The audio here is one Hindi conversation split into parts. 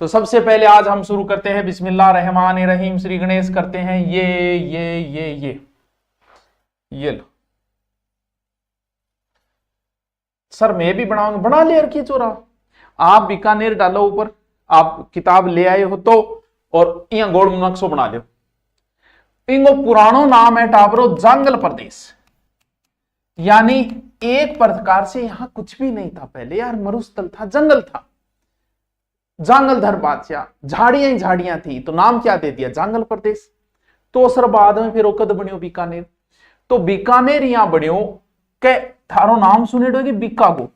तो सबसे पहले आज हम शुरू करते हैं बिस्मिल्लाह रहमान रहीम, श्री गणेश करते हैं। ये लो सर, मैं भी बनाऊंगा, बना ले यार की चोरा। आप बीकानेर डालो ऊपर, आप किताब ले आए हो तो, और यहाँ गोल नक्शो बना लो। इनको पुरानो नाम है टाबरो जंगल प्रदेश, यानी एक प्रकार से यहां कुछ भी नहीं था पहले यार, मरुस्थल था, जंगल था, जंगलधर बादशाह, झाड़ियां ही झाड़ियां थी, तो नाम क्या दे दिया, जंगल प्रदेश। तो सर बाद में फिर ओकद बनियो बीकानेर। तो बीकानेर यहां बनियो के थारो नाम सुने बीका को।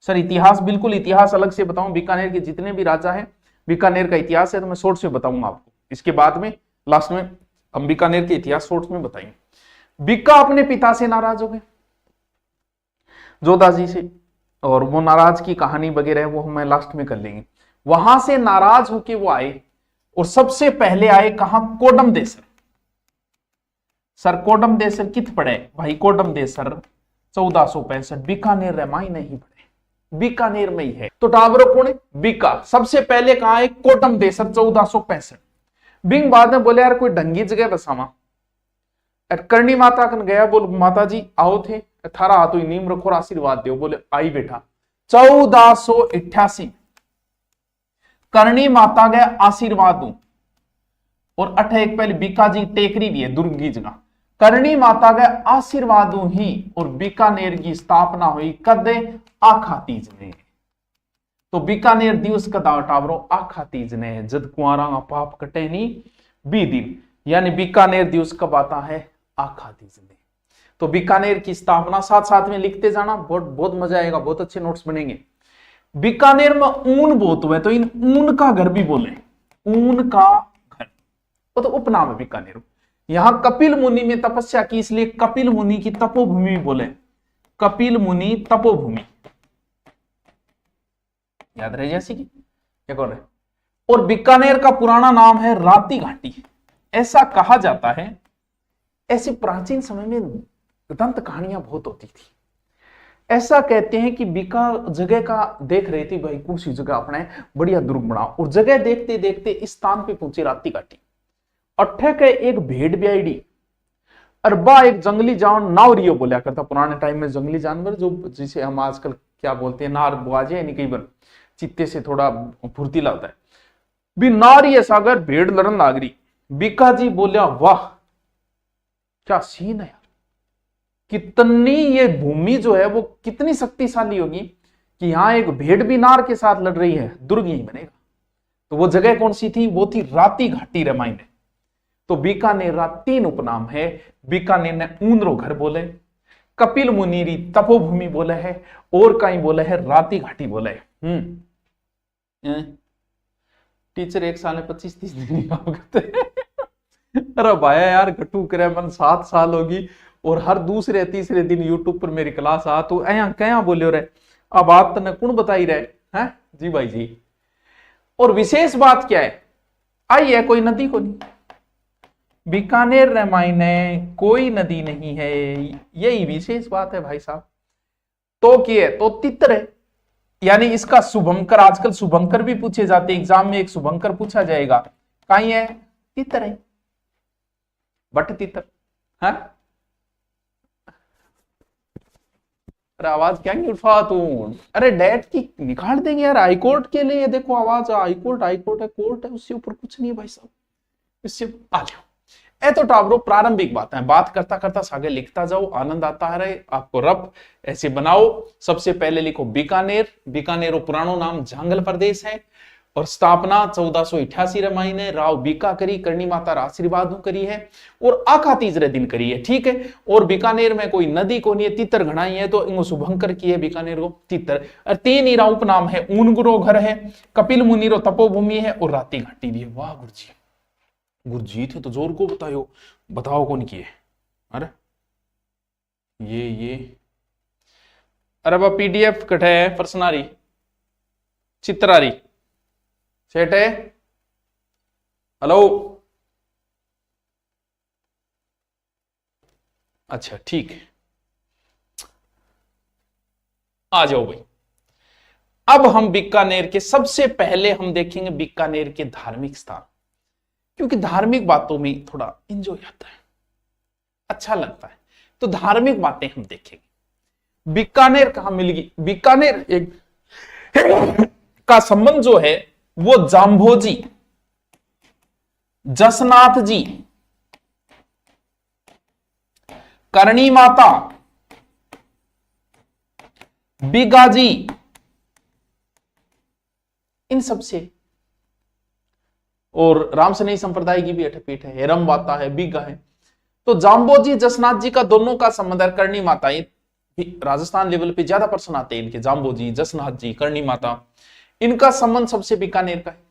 सर इतिहास, बिल्कुल इतिहास अलग से बताऊं, बीकानेर के जितने भी राजा हैं, बीकानेर का इतिहास है तो मैं शॉर्ट से बताऊंगा आपको, इसके बाद में लास्ट में हम बीकानेर के इतिहास शॉर्ट में बताएंगे। बीका अपने पिता से नाराज हो गए, जोधा जी से, और वो नाराज की कहानी वगैरह वो हम लास्ट में कर लेंगे। वहां से नाराज होके वो आए, और सबसे पहले आए कहां, कोडम देसर। सर कोडम देसर कित पड़े भाई, कोडम देसर 1465 बीकानेर रमाई नहीं पड़े, बीकानेर में ही है। तो टावरो कौन है, बीका। सबसे पहले कहा है कोडम देसर 1465। बिंग बाद में बोले यार कोई ढंगी जगह बसावा, करणी माता कन गया, बोल माता जी आओ थे, थारा हाथ नीम रखो और आशीर्वाद दो। बोले आई बेटा। 1488 करणी माता गए आशीर्वाद दू, और अठे एक पहले बीका जी टेकरी भी है दुर्ग की जगह, करणी माता गए आशीर्वाद दू ही, और बीकानेर की स्थापना हुई कदे, आखा तीज ने। तो बीकानेर दिवस कदा टावरो, आखा तीज ने, जद कुआरा पाप कटे नी बी दिन, यानी बीकानेर दिवस कब आता है, आखा तीज ने। तो बीकानेर की स्थापना, साथ साथ में लिखते जाना, बहुत बहुत मजा आएगा, बहुत अच्छे नोट्स बनेंगे। बीकानेर में ऊन बहुत हुए, तो इन ऊन का घर भी बोले, ऊन का घर, वो तो उपनाम है बीकानेर। यहां कपिल मुनि में तपस्या की, इसलिए कपिल मुनि की तपोभूमि बोले, कपिल मुनि तपोभूमि, याद रहे जैसी की एक और है। और बीकानेर का पुराना नाम है राती घाटी। ऐसा कहा जाता है, ऐसे प्राचीन समय में दंत कहानियां बहुत होती थी। ऐसा कहते हैं कि बीका जगह का देख रही थी भाई, कौन सी जगह अपने बढ़िया दुर्ग बनाओ, और जगह देखते देखते इस स्थान पे पहुंची राती घाटी। अट्ठे के एक भेड़ ब्याईडी, अरबा एक जंगली जानवर, नावरियो बोला करता पुराने टाइम में, जंगली जानवर जो जिसे हम आजकल क्या बोलते हैं, नार बुआजे, यानी कई बार चित्ते से थोड़ा फुर्तीला होता है। भी नारी सागर भेड़ लड़न लाग रही। बीका जी बोलिया वाह क्या सीन है, कितनी ये भूमि जो है वो कितनी शक्तिशाली होगी कि यहां एक भेड़ भी नार के साथ लड़ रही है, दुर्ग यही बनेगा। तो वो जगह कौन सी थी, वो थी राती घाटी रमाई में। तो बीकानेर का 3 उपनाम है, बीकानेर ने ऊनरो घर बोले, कपिल मुनीरी तपोभूमि बोले है, और कहीं बोले है राती घाटी बोले है। टीचर एक साल में 25-30 दिन काम करते अरे भाई यार घटू करे मन, 7 साल होगी, और हर दूसरे तीसरे दिन यूट्यूब पर मेरी क्लास आ, तो अया क्या बोलियो रे, अब बात तने कौन बताई रहे हैं जी भाई जी। और विशेष बात क्या है, आई है कोई नदी को नहीं, बीकानेर रामायण कोई नदी नहीं है, यही विशेष बात है भाई साहब। तो क्या है, तो तित्र है, यानी इसका शुभंकर, आजकल शुभंकर भी पूछे जाते, एग्जाम में एक शुभंकर पूछा जाएगा, कहीं है तितर है, बट तितर है। अरे आवाज क्या नहीं उठा तू, अरे डेट की निकाल देंगे यार, हाईकोर्ट के लिए देखो आवाज, हाईकोर्ट हाईकोर्ट है, कोर्ट है, उससे ऊपर कुछ नहीं है भाई साहब, इससे आ जाओ। ए तो टावरो प्रारंभिक बात है, बात करता करता आगे लिखता जाओ, आनंद आता है आपको। रब ऐसे बनाओ, सबसे पहले लिखो बीकानेर, बीकानेर पुरानो नाम जंगल प्रदेश है, और स्थापना 1488 रमाई ने राव बीका करी, करणी माता आशीर्वाद करी है, और आखा तीसरे दिन करी है, ठीक है। और बीकानेर में कोई नदी को नहीं है, तितर घनाई है, तो इनको शुभंकर की है बीकानेर को तितर। और 3 ही उपनाम है, ऊनगुरो घर है, कपिल मुनीरो तपोभूमि है, और राती घाटी भी है। वाह गुरुजी, गुरुजी थे तो जोर को बताओ, बताओ कौन किए। अरे ये अरे बा पीडीएफ कटे है, प्रश्नारी चित्रारी सेट है, हेलो अच्छा ठीक है, आ जाओ भाई। अब हम बीकानेर के सबसे पहले हम देखेंगे बीकानेर के धार्मिक स्थान, क्योंकि धार्मिक बातों में थोड़ा एंजॉय आता है, अच्छा लगता है, तो धार्मिक बातें हम देखेंगे। बीकानेर कहां मिलेगी? बीकानेर एक का संबंध जो है वो जाम्भोजी, जसनाथ जी, करणी माता, बीगाजी, इन सबसे, और रामसनेही संप्रदाय की भी अठपीठ है, हेरम वाता है, बीगा है। तो जाम्बोजी जसनाथ जी का दोनों का संबंध है। करणी माता, राजस्थान लेवल पे ज्यादा पर्सन आते हैं इनके, जाम्बोजी, जसनाथ जी, करणी माता, इनका संबंध सबसे बीकानेर का है।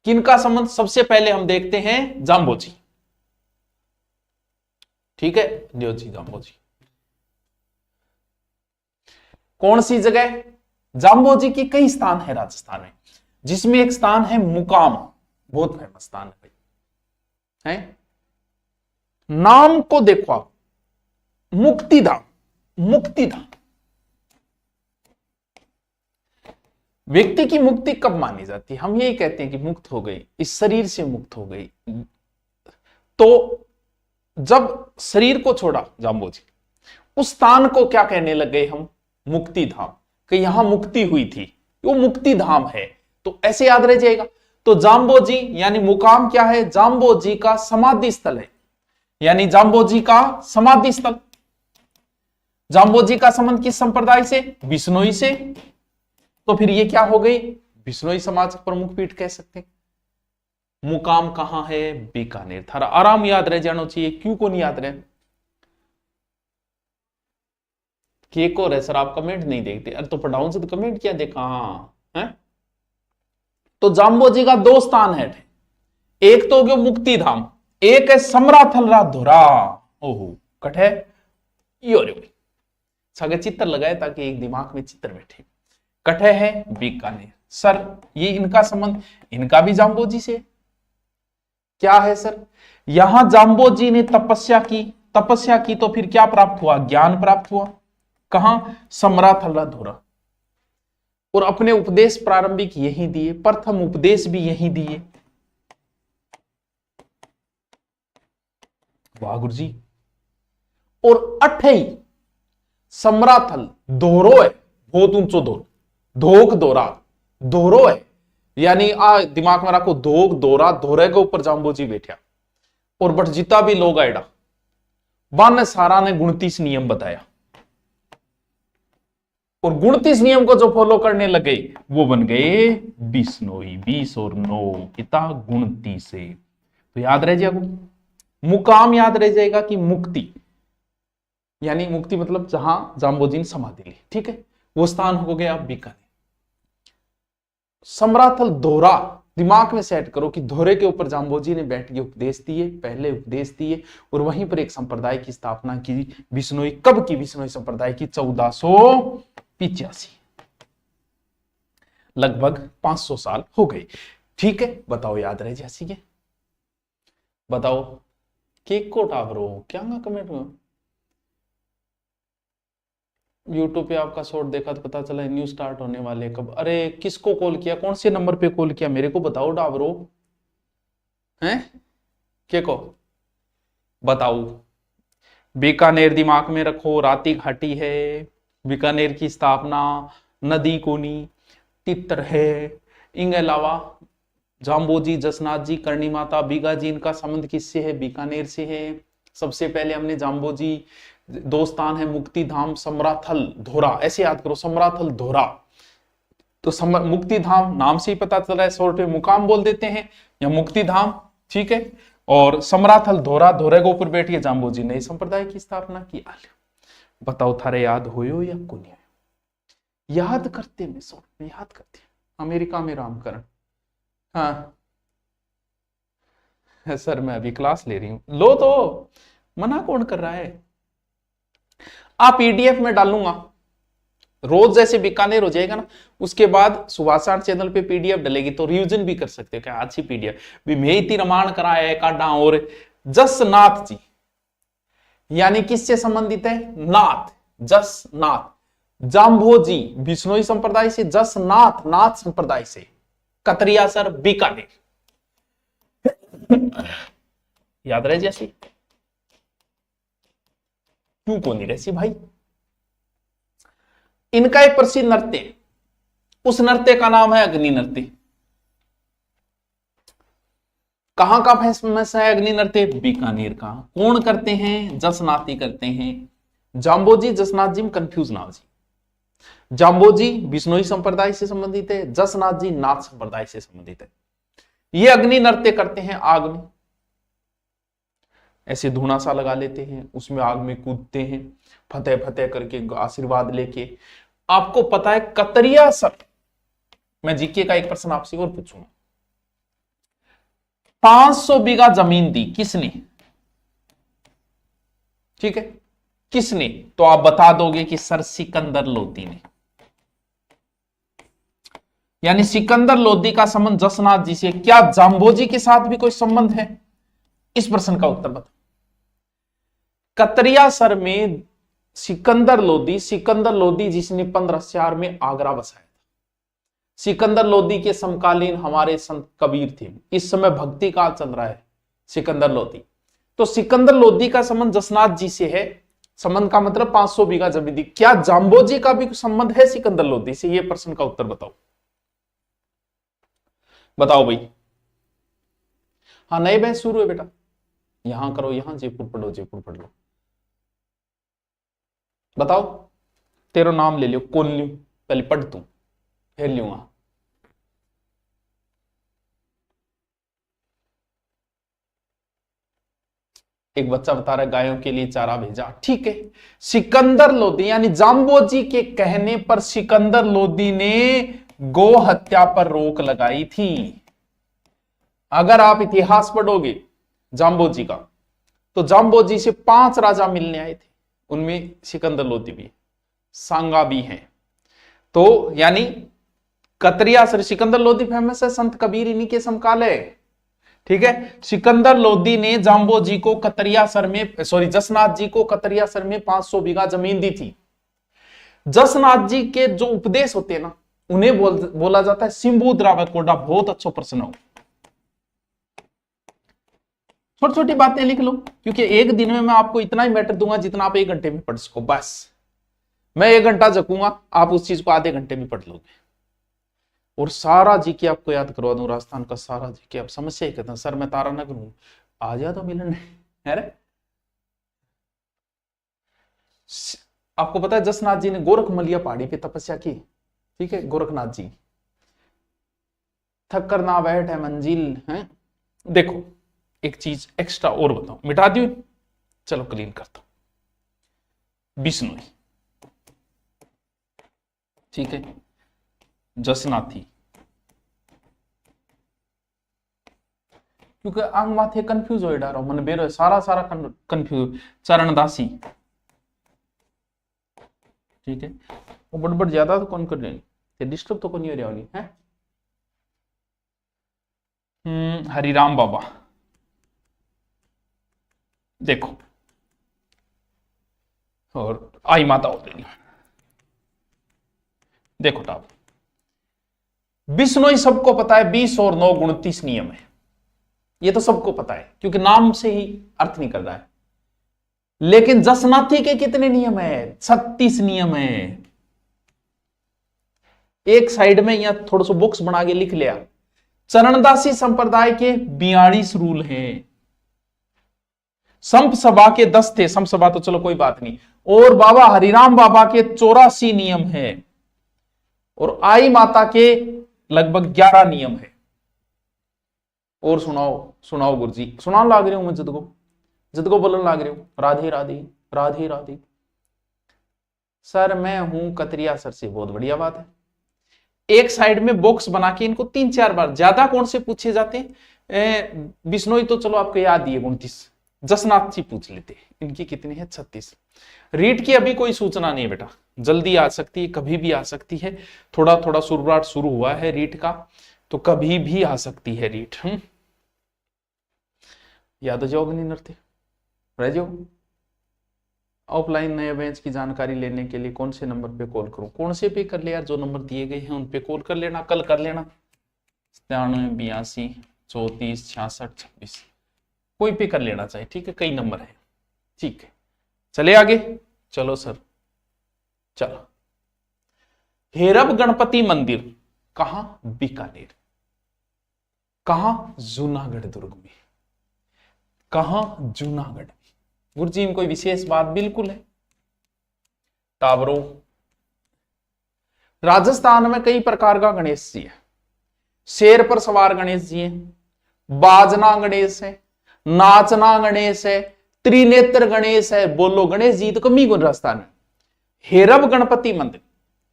किनका संबंध? सबसे पहले हम देखते हैं जाम्बोजी, ठीक है, न्योजी जाम्बोजी। कौन सी जगह? जाम्बोजी के कई स्थान है राजस्थान में, जिसमें एक स्थान है मुकाम, बहुत फेमस स्थान है भाई, है? नाम को देखो आप, मुक्तिधाम, मुक्तिधाम। व्यक्ति की मुक्ति कब मानी जाती है? हम यही कहते हैं कि मुक्त हो गई, इस शरीर से मुक्त हो गई। तो जब शरीर को छोड़ा जाम्बोजी, उस स्थान को क्या कहने लग गए हम? मुक्तिधाम, कि यहां मुक्ति हुई थी, वो मुक्तिधाम है। तो ऐसे याद रह जाएगा। तो जाम्बोजी यानी मुकाम क्या है? जाम्बोजी का समाधि स्थल है, यानी जाम्बोजी का समाधि स्थल। जाम्बोजी का संबंध किस संप्रदाय से? बिश्नोई से। तो फिर ये क्या हो गई? बिश्नोई समाज प्रमुख पीठ कह सकते हैं। मुकाम कहां है? बीकानेर। थारा आराम याद रह जाना चाहिए। क्यों को नहीं याद रहे? एक और है सर, आप कमेंट नहीं देखते। अरे तो पढ़ाऊं से तो कमेंट क्या देखा? हाँ है। तो जाम्बोजी का दो स्थान है, एक तो हो गया मुक्तिधाम, एक है समराथलरा धुरा। ओहो कट है ये सगे चित्र लगाए ताकि एक दिमाग में चित्र बैठे। कटे है बीकानेर। सर ये इनका संबंध, इनका भी जाम्बोजी से क्या है सर? यहां जाम्बोजी ने तपस्या की, तपस्या की तो फिर क्या प्राप्त हुआ? ज्ञान प्राप्त हुआ। कहां? समराथलरा धुरा। और अपने उपदेश प्रारंभिक यही दिए, प्रथम उपदेश भी यही दिए। वाह गुरु जी। और अठई समराथल दोहरो है, बहुत ऊंचो दोर, धोक दोरा, दोहरो है, यानी दिमाग में रखो, धोक दोरा, दोहरे के ऊपर जाम्बोजी बैठा। और बट जितना भी लोग आएडा बान सारा ने 29 नियम बताया, और 29 नियम को जो फॉलो करने लगे वो बन गए बिश्नोई। 20 और 9 कितना 29 से। तो याद रह जाएगा, मुकाम याद रह जाएगा कि मुक्ति, यानी मुक्ति मतलब जहां जाम्बोजी ने समाधि ली, ठीक है, वो स्थान हो गया बीकानेर। समराथल दोहरा, दिमाग में सेट करो कि दोहरे के ऊपर जाम्बोजी ने बैठ के उपदेश दिए, पहले उपदेश दिए, और वहीं पर एक संप्रदाय की स्थापना की, बिश्नोई। कब की? बिश्नोई संप्रदाय की 1485, लगभग 500 साल हो गए, ठीक है। बताओ याद रहे जैसी के? बताओ केक को टाबरो क्या कमेंट में? यूट्यूब पे आपका शॉर्ट देखा तो पता चला न्यूज स्टार्ट होने वाले कब। अरे किसको कॉल किया, कौन से नंबर पे कॉल किया, मेरे को बताओ डाबरो, हैं के को बताओ। बीकानेर दिमाग में रखो, राती घाटी है, बीकानेर की स्थापना नदी कोनी तितर है। इनके अलावा जाम्बोजी, जसनाथ जी, करणी माता, बीगा जी, इनका संबंध किससे है? बीकानेर से है। सबसे पहले हमने जाम्बोजी, दो स्थान है मुक्तिधाम, समराथल धोरा, ऐसे याद करो, समराथल धोरा। तो मुक्तिधाम नाम से ही पता चल रहा है, शॉर्ट में मुकाम बोल देते हैं या मुक्तिधाम, ठीक है। और समराथल धोरा, धोरे के ऊपर बैठिए जाम्बोजी ने संप्रदाय की स्थापना की। बताओ थारे याद होयो या कुछ? याद करते में शॉर्ट में याद करते। अमेरिका में रामकरण, हाँ सर मैं अभी क्लास ले रही हूं। लो तो मना कौन कर रहा है? आप पीडीएफ में डालूंगा रोज, जैसे बीकानेर हो जाएगा ना, उसके बाद सुभाषाण चैनल पे पीडीएफ डलेगी, तो रिवीजन भी कर सकते हो। क्या अच्छी पीडीएफ भी मैं इतनी रामायण कराया है काडा। और जसनाथ जी यानी किससे संबंधित है? नाथ, जसनाथ। जाम्भोजी बिश्नोई संप्रदाय से, जसनाथ नाथ संप्रदाय से, कतरियासर बीकानेर। याद रहे जैसी क्यों को नहीं रही भाई। इनका एक प्रसिद्ध नृत्य, उस नृत्य का नाम है अग्नि नृत्य। कहां का फेमस है अग्नि नृत्य? बीकानेर का। कौन करते हैं? जसनाथी करते हैं। जाम्बोजी जसनाथ जी में कंफ्यूज ना हो जी। जाम्बोजी बिश्नोई संप्रदाय से संबंधित है, जसनाथ जी नाथ संप्रदाय से संबंधित है। ये अग्नि नृत्य करते हैं आग में, ऐसे धुआं सा लगा लेते हैं, उसमें आग में कूदते हैं, फतेह फतेह करके आशीर्वाद लेके। आपको पता है कतरियासर, मैं जीके का एक प्रश्न आपसे और पूछूंगा, 500 बीघा जमीन दी किसने? ठीक है, किसने? तो आप बता दोगे कि सर सिकंदर लोदी ने। यानी सिकंदर लोदी का संबंध जसनाथ जी से। क्या जाम्बोजी के साथ भी कोई संबंध है? इस प्रश्न का उत्तर बता। कतरियासर में सिकंदर लोदी जिसने 1504 में आगरा बसाया था। सिकंदर लोदी के समकालीन हमारे संत कबीर थे। इस समय भक्ति काल चल रहा है सिकंदर लोदी। तो सिकंदर लोदी का संबंध जसनाथ जी से है। संबंध का मतलब 500 बीघा जमीन दी। क्या जाम्बोजी का भी संबंध है सिकंदर लोदी से? ये प्रश्न का उत्तर बताओ, बताओ भाई। हाँ, नए बैच शुरू है बेटा, यहां करो, यहां जयपुर पढ़ो, जयपुर पढ़ लो। बताओ, तेरा नाम ले लियो, कौन लियो? पहले पढ़ तू, फिर लूंगा। एक बच्चा बता रहा है गायों के लिए चारा भेजा। ठीक है, सिकंदर लोदी यानी जाम्बोजी के कहने पर सिकंदर लोदी ने गो हत्या पर रोक लगाई थी। अगर आप इतिहास पढ़ोगे जाम्बोजी का, तो जाम्बोजी से 5 राजा मिलने आए थे, उनमें सिकंदर लोदी भी, सांगा भी हैं। तो यानी कतरियासर, सिकंदर लोदी फेमस है, संत कबीर इन्हीं के समकाल है। ठीक है, सिकंदर लोदी ने जाम्बोजी को कतरियासर में, सॉरी जसनाथ जी को कतरियासर में 500 बीघा जमीन दी थी। जसनाथ जी के जो उपदेश होते हैं ना, उन्हें बोला जाता है सिंबू द्रावकोडा। बहुत अच्छा प्रश्न हो, छोटी छोटी बातें लिख लो, क्योंकि एक दिन में मैं आपको इतना ही मैटर दूंगा जितना आप 1 घंटे में पढ़ सको। बस मैं 1 घंटा जगूंगा, आप उस चीज को आधे घंटे में पढ़ लोगे। और सारा जीके आपको याद करवा दूं, राजस्थान का सारा जीके। आप समस्या ही कहते हैं सर मैं तारा नगर हूं, आ जा तो मिलने। अरे आपको पता है जसनाथ जी ने गोरखमलिया पहाड़ी पे तपस्या की। ठीक है, गोरखनाथ जी, थक कर ना बैठ है मंजिल है। देखो एक चीज एक्स्ट्रा और बताओ, मिटा दी, चलो क्लीन करता हूं। बिश्नोई, ठीक है, जसनाथी, क्योंकि आंग माथे कंफ्यूज हो डारो, मन बेरो सारा सारा कंफ्यूज। चरणदासी, ठीक है, वो बड़बड़ ज्यादा तो कौन कर रही, डिस्टर्ब तो कौन हो रही है। हरिराम बाबा, देखो, और आई माता हो रही, देखो टाप। बिश्नोई सबको पता है, 20 और 9 29 नियम है, ये तो सबको पता है, क्योंकि नाम से ही अर्थ निकल रहा है। लेकिन जसनाथी के कितने नियम है? 36 नियम है। एक साइड में यहां थोड़ा सा बॉक्स बना के लिख लिया, चरणदासी संप्रदाय के 42 रूल हैं। संप सभा के 10 थे, संप सभा तो चलो कोई बात नहीं। और बाबा हरिराम बाबा के 84 नियम है, और आई माता के लगभग 11 नियम है। और सुनाओ सुनाओ गुरुजी, सुनाने लाग रही हूं मैं, जिद को बोलने लाग रही हूं, राधे राधे राधे राधे। सर मैं हूं कतरियासर से, बहुत बढ़िया बात है। एक साइड में बॉक्स बना के इनको 3-4 बार, ज्यादा कौन से पूछे जाते हैं? बिश्नोई तो चलो आपको याद ही है 29, जसनाथ जी पूछ लेते, इनकी कितनी है? 36। रीट की अभी कोई सूचना नहीं बेटा, जल्दी आ सकती है, कभी भी आ सकती है। थोड़ा थोड़ा शुरुआत शुरू हुआ है रीट का, तो कभी भी आ सकती है रीट। याद हो जाओगे नहीं नृत्य, रह जाओ। ऑफलाइन नए बैच की जानकारी लेने के लिए कौन से नंबर पे कॉल करूं? कौन से पे कर ले यार, जो नंबर दिए गए हैं उन पे कॉल कर लेना, कल कर लेना। 97 82 34 66 26 कोई पे कर लेना चाहिए, ठीक है, कई नंबर है, ठीक है। चले आगे, चलो सर, चलो। हेरब गणपति मंदिर कहां? बीकानेर। कहां? जूनागढ़ दुर्ग में। कहां? जूनागढ़ में। गुरुजी में कोई विशेष बात? बिल्कुल है। टाबरो, राजस्थान में कई प्रकार का गणेश जी है। शेर पर सवार गणेश जी है, बाजना गणेश है, नाचना गणेश है, त्रिनेत्र गणेश है। बोलो गणेश जी तो कमी गुण राजस्थान में। हेरब गणपति मंदिर,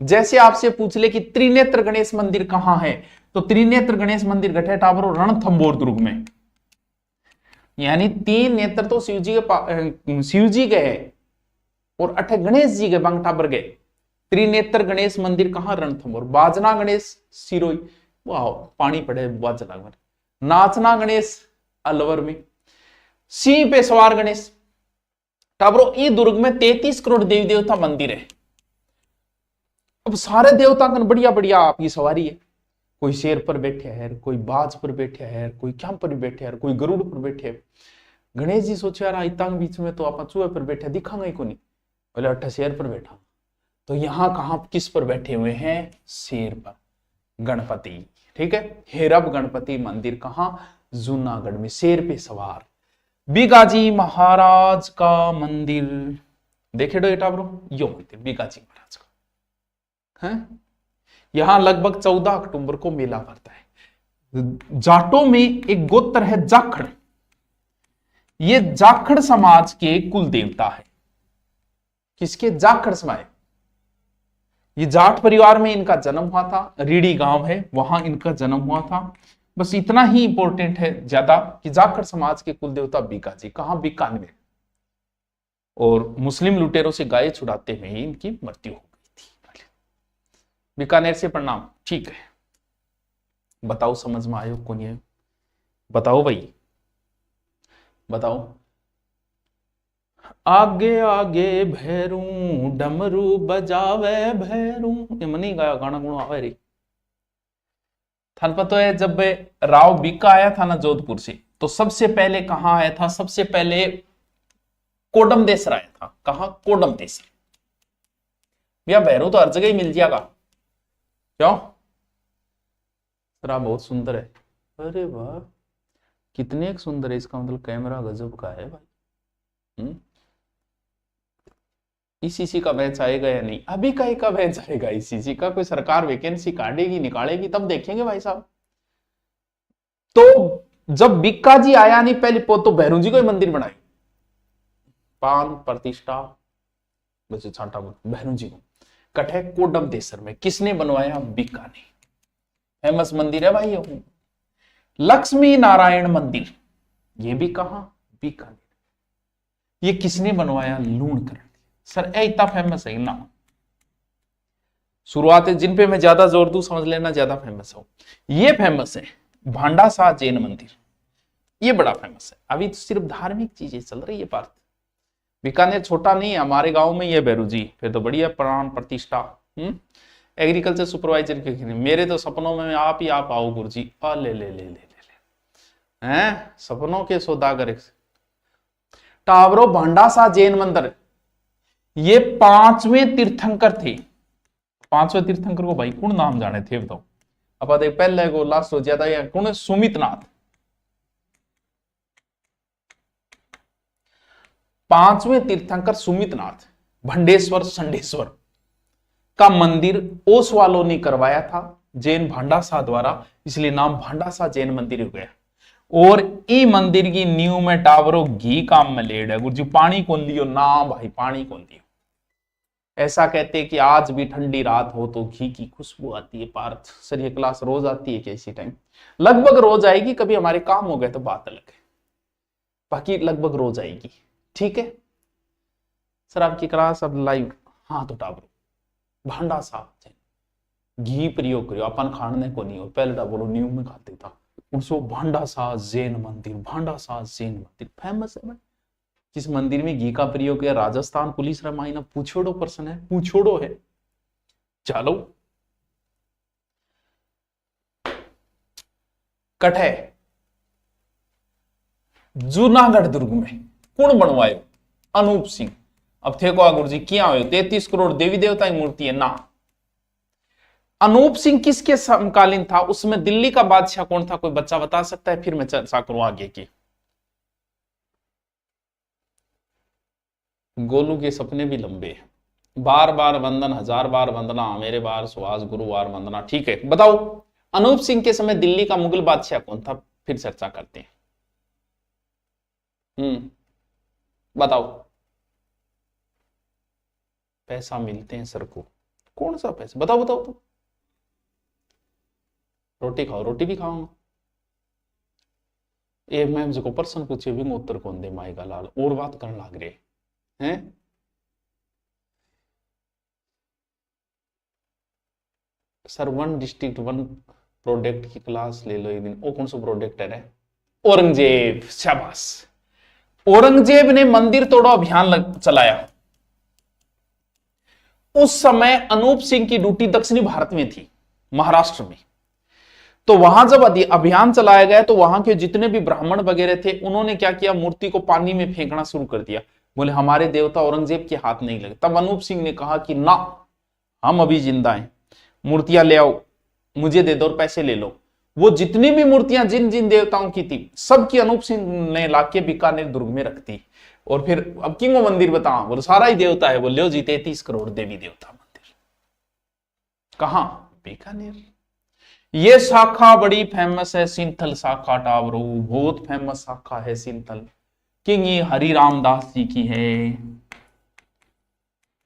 जैसे आपसे पूछ ले कि त्रिनेत्र गणेश मंदिर कहां है, तो त्रिनेत्र गणेश मंदिर गठे टाबरो रणथंभौर दुर्ग में। यानी 3 नेत्र तो शिव जी के है और 8 गणेश जी के बंगटाबर गए। त्रिनेत्र गणेश मंदिर कहां? रणथंभौर। बाजना गणेश सिरोई, वाह पानी पड़े बाजना में। नाचना गणेश अलवर में। सिंह पे सवार गणेश टाबरो, ये दुर्ग में 33 करोड़ देवी देवता मंदिर है। अब सारे देवता का बढ़िया बढ़िया आपकी सवारी है। कोई शेर पर बैठे है, कोई बाज पर बैठे है, कोई क्या पर बैठे है, कोई गरुड़ पर बैठे है। गणेश जी सोचे यार इतांग बीच में तो आप चूहे पर बैठे दिखांगे ही को नहीं, बोले 8 शेर पर बैठा। तो यहां कहां किस पर बैठे हुए हैं? शेर पर, गणपति, ठीक है। हेरब गणपति मंदिर कहां? जूनागढ़ में, शेर पे सवार। बीकाजी महाराज का मंदिर देखे डो बेटा ब्रो, यो मंदिर बीकाजी महाराज का है। यहां लगभग 14 अक्टूबर को मेला भरता है। जाटों में एक गोत्र है जाखड़, ये जाखड़ समाज के कुल देवता है। किसके? जाखड़ समाज। ये जाट परिवार में इनका जन्म हुआ था, रीडी गांव है वहां इनका जन्म हुआ था। बस इतना ही इंपॉर्टेंट है ज्यादा कि जाखड़ समाज के कुल देवता बीकाजी। कहां? बीकानेर। और मुस्लिम लुटेरों से गाय छुड़ाते हुए ही इनकी मृत्यु हो गई थी। बीकानेर से प्रणाम, ठीक है। बताओ समझ में आयो कौन है? बताओ भाई, बताओ। आगे आगे भैरू डमरू बजावे भैरू, ये मनी गाया गाना गुण आवे रे। थान पता है जब राव बीका आया था ना जोधपुर से, तो सबसे पहले कहां आया था? सबसे पहले कोडम देसर आया था। कहां? कोडम देसर। भैया भैरू तो हर जगह ही मिल जाएगा, क्यों? बहुत सुंदर है। अरे वाह, कितने सुंदर है, इसका मतलब कैमरा गजब का है भाई। ईसीसी का बैच आएगा या नहीं? अभी कहीं का बैच आएगा ईसीसी का? कोई सरकार वैकेंसी काटेगी निकालेगी तब देखेंगे भाई साहब। तो जब बिक्का जी आया नहीं पहले तो भैरू जी को मंदिर बनाई, पान प्रतिष्ठा बस छाटा भैरू जी को कठे कोडम देसर में। किसने बनवाया? बिक्का ने। फेमस मंदिर है भाई। लक्ष्मी नारायण मंदिर, ये भी कहां? बीकानेर। ये किसने बनवाया? लूणकरण। सर इतना फेमस है ना, शुरुआत है जिन पे मैं ज्यादा जोर दूं समझ लेना ज्यादा फेमस हो। ये फेमस है भांडा शाह जैन मंदिर, ये बड़ा फेमस है। अभी तो सिर्फ धार्मिक चीजें चल रही है पार्थ। बीकानेर छोटा नहीं है, हमारे गांव में ये भैरू जी फिर तो बढ़िया प्राण प्रतिष्ठा। एग्रीकल्चर सुपरवाइजर के मेरे तो सपनों में आप ही आप आओ गुरु जी। ले ले ले ले ले हैं सपनों के सौदागर। टावरो भांडा शाह जैन मंदिर, ये 5वें तीर्थंकर थे। 5वें तीर्थंकर को भाई कौन नाम जाने थे बताओ? अब देख पहले को लास्ट हो जाता है कौन है? सुमितनाथ। 5वें तीर्थंकर सुमितनाथ भंडेश्वर संडेश्वर का मंदिर ओस वालों ने करवाया था जैन भांडा शाह द्वारा, इसलिए नाम भांडा शाह जैन मंदिर हो गया। और ई मंदिर की नींव में टावरो घी काम में लेड है। गुरुजी पानी कौन लियो ना भाई, पानी कौन लियो। ऐसा कहते हैं कि आज भी ठंडी रात हो तो घी की खुशबू आती है पार्थ। सर ये क्लास रोज आती है क्या? इसी टाइम लगभग रोज आएगी, कभी हमारे काम हो गए तो बात अलग है, बाकी लगभग रोज आएगी, ठीक है सर। आपकी क्लास अब लाइव। हाँ तो टावरो भांडा शाह घी प्रयोग करियो, अपन खाने को नहीं हो। पहले बोलो न्यू में खाते था उसको। भांडा शाह जैन मंदिर, भांडा शाह जैन मंदिर फेमस है भाई। किस मंदिर में घी का प्रयोग किया? राजस्थान पुलिस रामायण पूछोड़ो प्रश्न है, पूछोड़ो है। चलो कठे जूनागढ़ दुर्ग में कौन बनवायो? अनूप सिंह। अब थे को गुरु जी क्या हो? 33 करोड़ देवी देवता की मूर्ति है ना। अनूप सिंह किसके समकालीन था? उसमें दिल्ली का बादशाह कौन था? कोई बच्चा बता सकता है? फिर मैं चर्चा करूं आगे की। गोलू के सपने भी लंबे। बार बार वंदन, हजार बार वंदना, मेरे बार सुहास गुरुवार वंदना। ठीक है, बताओ अनूप सिंह के समय दिल्ली का मुगल बादशाह कौन था? फिर चर्चा करते हैं। बताओ। पैसा मिलते हैं सर को, कौन सा पैसा? बताओ बताओ तो। रोटी खाओ, रोटी भी खाऊंगा। ए मैम जो प्रश्न पूछे भी उत्तर कौन दे? माएगा लाल और बात करने लग रहे हैं। सर 1 डिस्ट्रिक्ट 1 प्रोडक्ट की क्लास ले लो एक दिन। ओ कौन सा प्रोडक्ट है? औरंगजेब। शाबाश। औरंगजेब ने मंदिर तोड़ो अभियान चलाया। उस समय अनूप सिंह की ड्यूटी दक्षिणी भारत में थी, महाराष्ट्र में। तो वहां जब अभियान चलाया गया तो वहां के जितने भी ब्राह्मण वगैरह थे उन्होंने क्या किया? मूर्ति को पानी में फेंकना शुरू कर दिया। बोले हमारे देवता औरंगजेब के हाथ नहीं लगे। तब अनूप सिंह ने कहा कि ना, हम अभी जिंदा हैं, मूर्तियां ले आओ, मुझे दे दो और पैसे ले लो। वो जितनी भी मूर्तियां जिन जिन देवताओं की थी सबकी अनूप सिंह ने लाके बीकानेर दुर्ग में रख दी। और फिर अब किंगो मंदिर बताओ? बोले सारा ही देवता है। बोले जी 33 करोड़ देवी देवता मंदिर। कहां? बीकानेर। ये शाखा बड़ी फेमस है, सिंथल शाखा टावरो, बहुत फेमस शाखा है सिंथल। किंग ये हरि रामदास जी की है।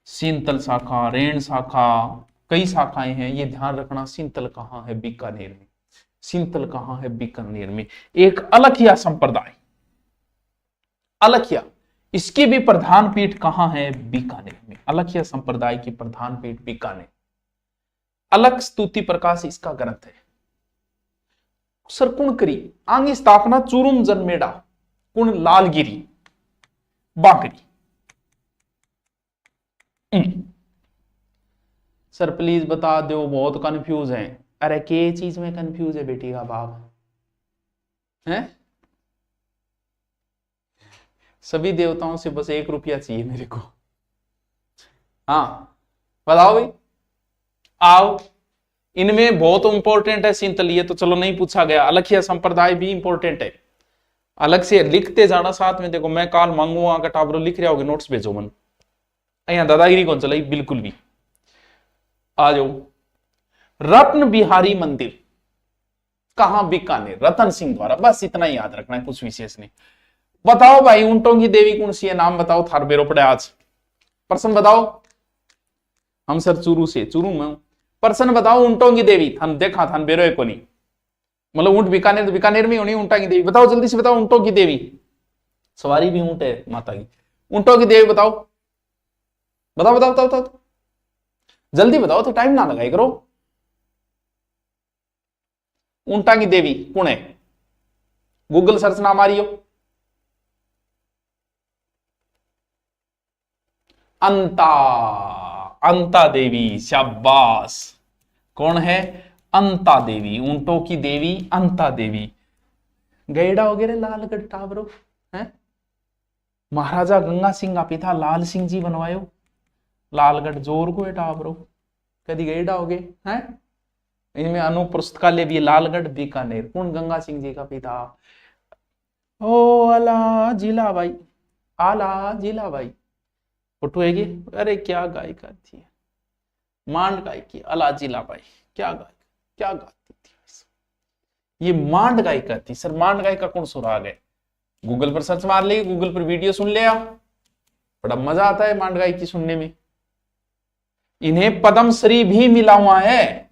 सिंथल शाखा, रेण शाखा, कई शाखाएं हैं, ये ध्यान रखना। सिंथल कहां है? बीकानेर में। सिंथल कहां है? बीकानेर में। एक अलखिया संप्रदाय, अलखिया, इसकी भी प्रधान पीठ कहां है? बीकानेर में। अलखिया संप्रदाय की प्रधान पीठ बीकानेर। अलख स्तुति प्रकाश इसका ग्रंथ है। सर कुण करी आंगी स्थापना? चूरुम जन्मेड़ा, कुण लालगिरी, बांकड़ी। सर प्लीज बता दो, बहुत कंफ्यूज है। अरे के चीज में कंफ्यूज है बेटी का बाप है? सभी देवताओं से बस 1 रुपया चाहिए मेरे को। हाँ बताओ भाई, आओ। इनमें बहुत इंपॉर्टेंट है सिंथल, ये तो चलो नहीं पूछा गया। अलखिया संप्रदाय भी इंपॉर्टेंट है, अलग से लिखते जाना साथ में। देखो मैं काल मांगूंगा का टाबरो लिख रहे होगे, नोट्स भेजो मन। यहाँ दादागिरी कौन चलाई? बिल्कुल भी। आ जाओ। रत्न बिहारी मंदिर कहां? बीकानेर, रतन सिंह द्वारा। बस इतना ही याद रखना है, कुछ विशेष नहीं। बताओ भाई ऊंटों की देवी कौन सी है? नाम बताओ। थार बेरो पड़े आज प्रश्न बताओ। हम सर चूरू से, चूरू में प्रश्न बताओ। ऊंटों की देवी थान देखा थान बेरो को नहीं, मतलब ऊंट बीकानेर, बीकानेर में होनी ऊंटा की देवी। बताओ जल्दी से बताओ। ऊंटों की देवी, सवारी भी ऊंट है माता की। ऊंटों की देवी बताओ, बताओ बताओ बताओ बताओ, जल्दी बताओ तो टाइम ना लगाई करो। ऊंटा की देवी कौन है? गूगल सर्च ना मारियो। अंता, अंता देवी। शाबाश। कौन है? अंता देवी, ऊंटों की देवी अंता देवी। गैड़ा वगैरह लालगढ़ टावरो है। महाराजा गंगा सिंह का पिता लाल सिंह जी बनवायो लालगढ़ जोर को टावरो। कभी गैड़ा हो गए हैं? इनमें अनु पुस्तकालय भी लालगढ़ बीकानेर। कौन? गंगा सिंह जी का पिता। ओ अला जिला भाई, आला जिला भाई। फोटो है अरे क्या गायिका थी, मांड गायकी। अला जिला भाई क्या गायिका, क्या गाती थी। ये मांड गायिका थी सर। मांड गायिका कौन सुराग है? गूगल पर सर्च मार ले, गूगल पर वीडियो सुन लिया, बड़ा मजा आता है मांड गायकी सुनने में। इन्हें पद्मश्री भी मिला हुआ है,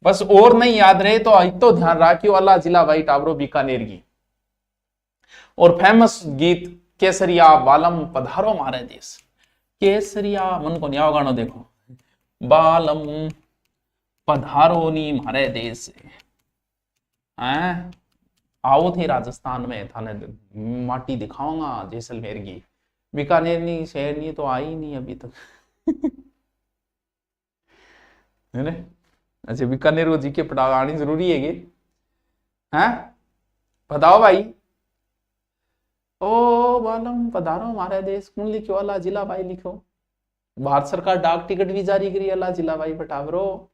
बस और नहीं याद रहे तो ध्यान रखियो। अल्लाह जिला भाई टावरो बीकानेर की। और फेमस गीत केसरिया बालम पधारो मारे देश। केसरिया मन को न्याव गानो देखो, बालम पधारो नी मारे देश। आओ थे राजस्थान में, थाने माटी दिखाऊंगा जैसलमेर की। बीकानेर नहीं, शहर नहीं तो आई नहीं अभी तक। है ना? अच्छा, बीकानेर को जीके पढ़ानी जरूरी है कि हैं? बताओ भाई। ओ बालम पधारो हमारे देश, कौन लिखो? अला जिला भाई लिखो। भारत सरकार डाक टिकट भी जारी करी, अला जिला भाई पटावरो।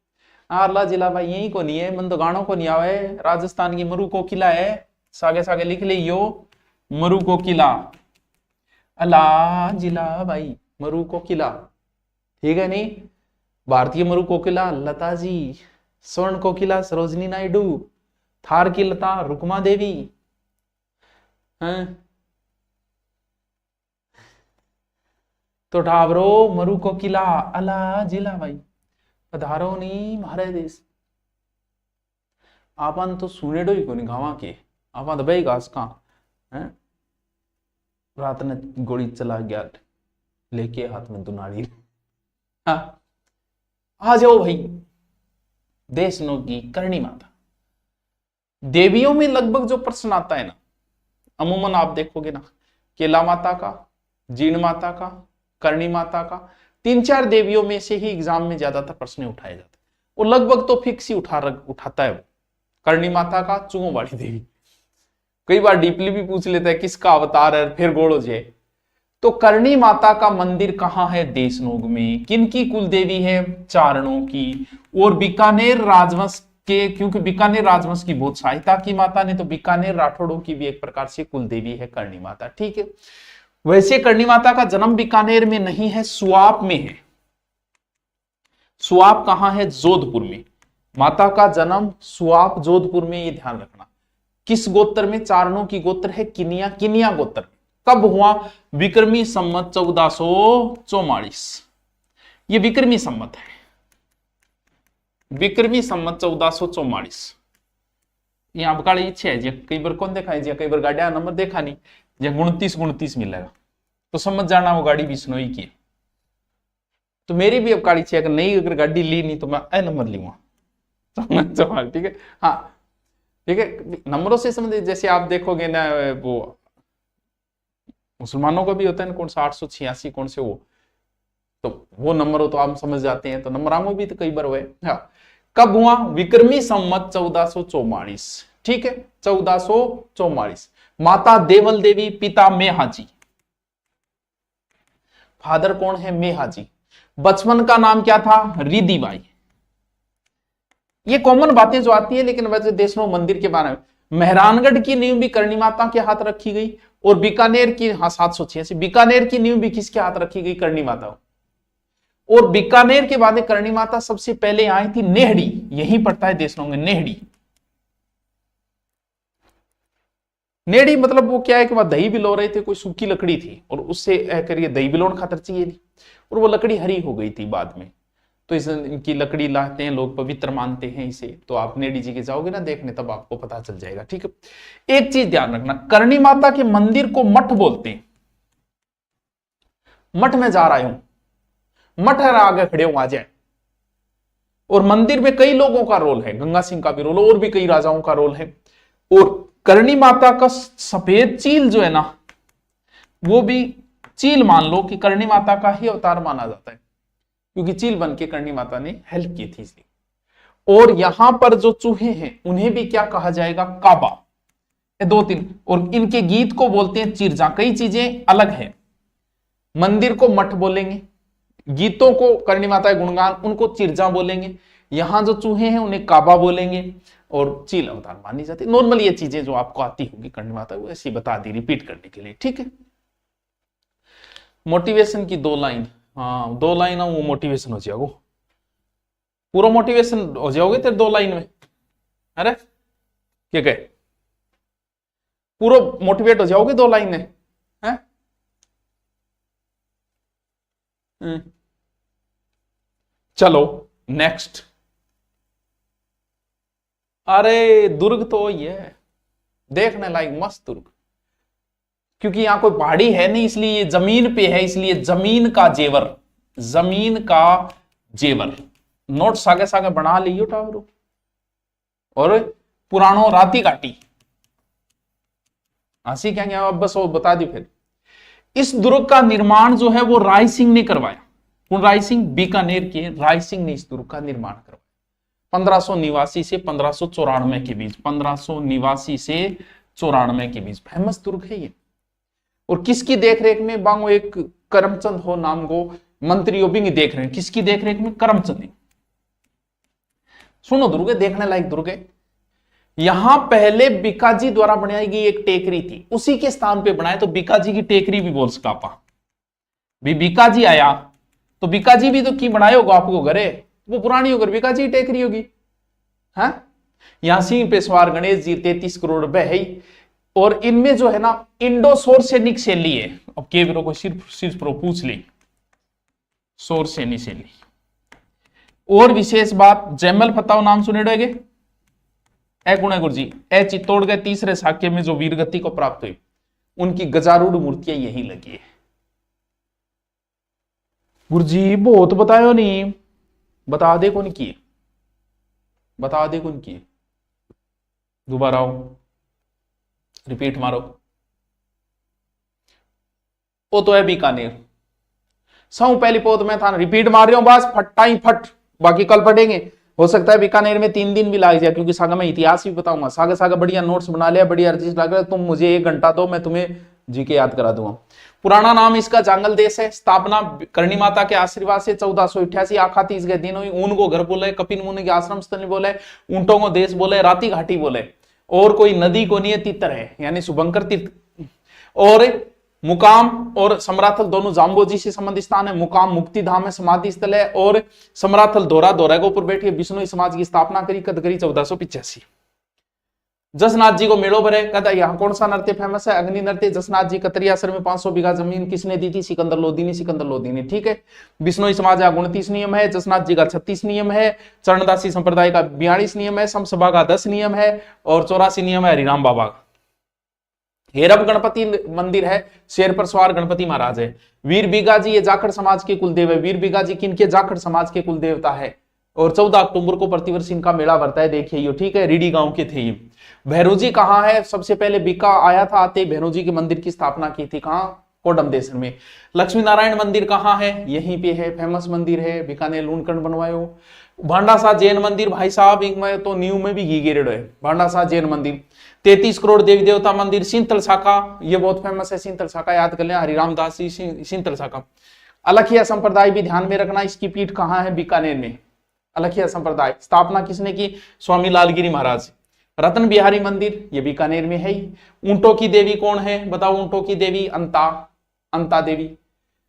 अला जिला भाई यही को नहीं है, मन तो गानों को नहीं आवे। राजस्थान की मरु को किला है, सागे सागे लिख लियो मरु को किला। अला जिला भाई मरु को किला, ठीक है नहीं? भारतीय मरु कोकिला लता जी, स्वर्ण कोकिला सरोजनी नायडू, थार की लता रुकमा देवी हैं? तो ठावरो मरु कोकिला अला जिला भाई पधारो नहीं मारे देश। आपन तो सुनेडो ही कोनी गावा के, आपन तो भाई घास का हैं? रात ने गोली चला गया लेके हाथ में दुनाड़ी। हाँ, आ जाओ भाई। देशनों की करणी माता। देवियों में लगभग जो प्रश्न आता है ना, अमूमन आप देखोगे ना, केला माता का, जीण माता का, करणी माता का, 3-4 देवियों में से ही एग्जाम में ज्यादातर प्रश्न उठाए जाते हैं। वो लगभग तो फिक्स ही उठाता है वो। करणी माता का, चुंगो वाली देवी, कई बार डीपली भी पूछ लेता है किसका अवतार है, फिर गोड़ो जे। तो करणी माता का मंदिर कहां है? देशनोग में। किनकी कुल देवी है? चारणों की। और बीकानेर राजवंश के, क्योंकि बीकानेर राजवंश की बहुत सहायता की माता ने, तो बीकानेर राठौड़ों की भी एक प्रकार से कुल देवी है करणी माता, ठीक है। वैसे करणी माता का जन्म बीकानेर में नहीं है, सुआप में है। सुआप कहां है? जोधपुर में। माता का जन्म सुआप जोधपुर में, ये ध्यान रखना। किस गोत्र में? चारणों की गोत्र है किनिया, किनिया गोत्र। कब हुआ? विक्रमी संवत 1444। ये विक्रमी संवत है, विक्रमी संवत 1444। यहाँ बकाली इच्छा है जी, कई बार कौन देखा है जी, कई बार गाड़िया नंबर देखा नहीं जी, 29 मिलेगा तो समझ जाना वो गाड़ी बिश्नोई की। तो मेरी भी अब काली अगर नहीं, अगर गाड़ी ली नहीं तो मैं ए नंबर लूंगा, ठीक है। हाँ ठीक है, नंबरों से संबंधित जैसे आप देखोगे ना, वो मुसलमानों का भी होता है ना, कौन सा 886 कौन से वो, तो वो नंबर हो तो आप समझ जाते हैं। तो नंबरांगों भी तो कई बार हुए। हाँ, कब हुआ? विक्रमी संवत 1444, ठीक है, 1444। माता देवल देवी, पिता मेहाजी। फादर कौन है? मेहाजी। बचपन का नाम क्या था? रिधिबाई। ये कॉमन बातें जो आती है, लेकिन वैसे देशनों मंदिर के बारे में, मेहरानगढ़ की नींव भी करणी माता के हाथ रखी गई, और बीकानेर की, हाँ 786, बीकानेर की नींव भी किसके हाथ रखी गई? करणी माता। और बीकानेर के बाद करणी माता सबसे पहले आई थी नेहड़ी, यहीं पड़ता है देशनों में नेहड़ी। नेहड़ी मतलब वो क्या है कि वह दही बिलो रहे थे, कोई सूखी लकड़ी थी और उससे करिए दही बिलोन खातर चाहिए थी, और वो लकड़ी हरी हो गई थी बाद में, तो इस इनकी लकड़ी लाते हैं लोग, पवित्र मानते हैं इसे। तो आप नेडी जी के जाओगे ना देखने, तब आपको पता चल जाएगा, ठीक है। एक चीज ध्यान रखना, करणी माता के मंदिर को मठ बोलते हैं। मठ में जा रहा हूं, मठ आगे खड़े हो आ जाए। और मंदिर में कई लोगों का रोल है, गंगा सिंह का भी रोल, और भी कई राजाओं का रोल है। और करणी माता का सफेद चील जो है ना, वो भी चील मान लो कि करणी माता का ही अवतार माना जाता है, क्योंकि चील बन के करणी माता ने हेल्प की थी इसलिए। और यहां पर जो चूहे हैं उन्हें भी क्या कहा जाएगा? काबा। ये 2-3, और इनके गीत को बोलते हैं चिरजा। कई चीजें अलग है, मंदिर को मठ बोलेंगे, गीतों को करणी माता गुणगान उनको चिरजा बोलेंगे, यहां जो चूहे हैं उन्हें काबा बोलेंगे, और चील अवतार मानी जाती है। नॉर्मल ये चीजें जो आपको आती होगी करणी माता को ऐसी बता दी रिपीट करने के लिए, ठीक है। मोटिवेशन की 2 लाइन, हाँ 2 लाइन वो मोटिवेशन हो जाओगे, पूरा मोटिवेशन हो जाओगे तेरे 2 लाइन में। अरे क्या कहे, पूरा मोटिवेट हो जाओगे 2 लाइन में, है? चलो नेक्स्ट। अरे दुर्ग तो ये है देखने लायक, मस्त दुर्ग, क्योंकि यहां कोई पहाड़ी है नहीं, इसलिए ये जमीन पे है, इसलिए जमीन का जेवर, जमीन का जेवर। नोट सागे सागे बना लियो टावरो। और पुरानो राती घाटी, हंसी क्या क्या, अब बस वो बता दी फिर। इस दुर्ग का निर्माण जो है वो राय सिंह ने करवाया। कौन? राय सिंह, बीकानेर के राय सिंह ने इस दुर्ग का निर्माण करवाया 1589 से 1594 के बीच। 1589 से 94 के बीच फेमस दुर्ग है ये। और किसकी देखरेख में? बांगो एक करमचंद हो नाम को मंत्री भी नहीं देख रहे हैं। किसकी देखरेख में? करमचंद। सुनो, दुर्ग है, देखने लायक दुर्ग है। यहां पहले बीकाजी द्वारा बनाई गई एक टेकरी थी, उसी के स्थान पे बनाए, तो बीकाजी की टेकरी भी बोल सका पा। भी बीकाजी आया तो बीकाजी भी तो की बनाए होगा आपको घरे, वो पुरानी होकर बीकाजी टेकरी होगी। हाँ, यहां सिंह पेशवार गणेश जी 33 करोड़ रुपए है। और इनमें जो है ना इंडो सैनिक शैली है। अब केवरों को सिर्फ पूछ ली सोर सैनिक शैली। और विशेष बात, जयमल फताव नाम सुने डोगे? गुणे गुरु जी चित्तौड़ के तीसरे साक्य में जो वीरगति को प्राप्त हुई, उनकी गजारूढ़ मूर्तियां यही लगी है। गुरु जी बहुत बतायो नहीं, बता दे कौन की, बता दे कौन की। दोबारा आओ, रिपीट मारो। वो तो है बीकानेर। सौ पहली पोत में था, रिपीट मार रहे हो बस, फट्टा ही फट, बाकी कल पढ़ेंगे। हो सकता है बीकानेर में 3 दिन भी लग जाए, क्योंकि सागा में इतिहास भी बताऊंगा। सागा सागा बढ़िया नोट्स बना लिया, बढ़िया रजिस्ट लग रहा है। तुम मुझे 1 घंटा दो, मैं तुम्हें जीके याद करा दूंगा। पुराना नाम इसका जांगल देश है। स्थापना करणी माता के आशीर्वाद से 1488 आखा 30 के दिन हुई। ऊन को घर बोले, कपिल मुनि के आश्रम स्थल बोले, ऊंटों को देश बोले, राती घाटी बोले। और कोई नदी को नहीं है, तीतर है, यानी शुभंकर तीर्थ। और मुकाम और समराथल दोनों जाम्बोजी से संबंधित स्थान है। मुकाम मुक्ति धाम है, समाधि स्थल है। और समराथल दोरा के ऊपर बैठे बिश्नोई समाज की स्थापना करी, कद करी 1485। जसनाथ जी को मेड़ो भरे, कद यहाँ कौन सा नृत्य फेमस है? अग्नि नृत्य। जसनाथ जी कतरियासर में 500 बीघा जमीन किसने दी थी? सिकंदर लोधी। ठीक है। बिश्नोई समाज का 29 नियम है, जसनाथ जी का 36 नियम है, चरणदासी संप्रदाय का 42 नियम है, समसभा का 10 नियम है, और 84 नियम है हरिराम बाबा का। हेरब गणपति मंदिर है, शेर पर सवार गणपति महाराज है। वीर बीगाजी ये जाखड़ समाज के कुलदेव है। वीर बीगाजी किनके? जाखड़ समाज के कुलदेवता है। और 14 अक्टूबर को प्रतिवर्ष इनका मेला भरता है, देखिए ये। ठीक है, रीडी गांव के थे ये। भैरू जी कहाँ है? सबसे पहले बीका आया था, आते भैरू जी के मंदिर की स्थापना की थी। कहाँ? कोडम देशन में। लक्ष्मी नारायण मंदिर कहाँ है? यहीं पे है, फेमस मंदिर है, बीकानेर लूणकंड बनवायो। भांडासा जैन मंदिर भाई साहब, इनमें तो न्यू में भी घी गिरेडो है। भांडासा जैन मंदिर। 33 करोड़ देवी देवता मंदिर। सिंथल शाखा, ये बहुत फेमस है, सिंथल शाखा याद कर लें, हरिराम दास जी सिंथल शाखा। अलखिया संप्रदाय भी ध्यान में रखना, इसकी पीठ कहाँ है? बीकानेर में। अलखिया संप्रदाय स्थापना किसने की? स्वामी लालगिरी महाराज। रतन बिहारी मंदिर, ये बीकानेर में है ही। ऊंटों की देवी कौन है? बताओ। ऊंटों की देवी अंता देवी।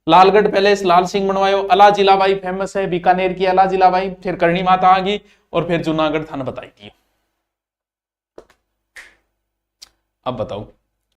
लालगढ़ पैलेस लाल सिंह बनवायो। अला जिलाबाई फेमस है, बीकानेर की अला जिलाबाई। फिर करणी माता आ गई, और फिर जूनागढ़ थाना बताई थी। अब बताओ